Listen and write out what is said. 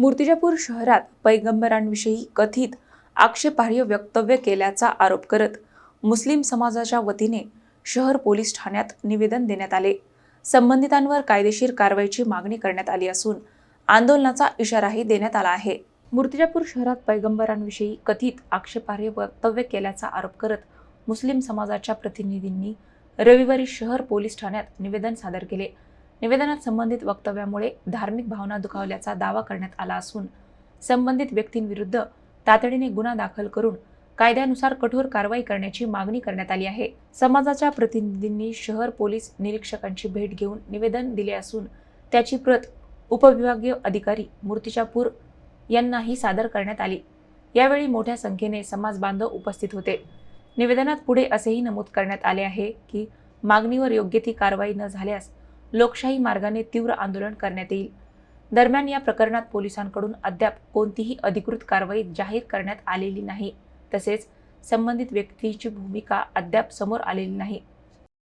मूर्तिजापूर शहरात पैगंबरांविषयी कथित आक्षेपार्ह वक्तव्य केल्याचा आरोप करत मुस्लिम समाजाच्या वतीने शहर पोलीस ठाण्यात निवेदन देण्यात आले। संबंधितांवर कायदेशीर कारवाईची मागणी करण्यात आली असून आंदोलनाचा इशाराही देण्यात आला आहे। मूर्तिजापूर शहरात पैगंबरांविषयी कथित आक्षेपार्ह वक्तव्य केल्याचा आरोप करत मुस्लिम समाजाच्या प्रतिनिधींनी रविवारी शहर पोलीस ठाण्यात निवेदन सादर केले। निवेदनात संबंधित वक्तव्यामुळे धार्मिक भावना दुखावल्याचा दावा करण्यात आला असून संबंधित व्यक्तींविरुद्ध तातडीने गुन्हा दाखल करून कायद्यानुसार कठोर कारवाई करण्याची मागणी करण्यात आली आहे। समाजाच्या प्रतिनिधींनी शहर पोलीस निरीक्षकांची भेट घेऊन निवेदन दिले असून त्याची प्रत उपविभागीय अधिकारी मूर्तिजापूर यांनाही सादर करण्यात आली। यावेळी मोठ्या संख्येने समाज बांधव उपस्थित होते। निवेदनात पुढे असेही नमूद करण्यात आले आहे की मागणीवर योग्य ती कारवाई न झाल्यास लोकशाही मार्गाने तीव्र आंदोलन करण्यात येईल। दरम्यान या प्रकरणात पोलिसांकडून अद्याप कोणतीही अधिकृत कारवाई जाहीर करण्यात आलेली नाही, तसेच संबंधित व्यक्तीची भूमिका अद्याप समोर आलेली नाही।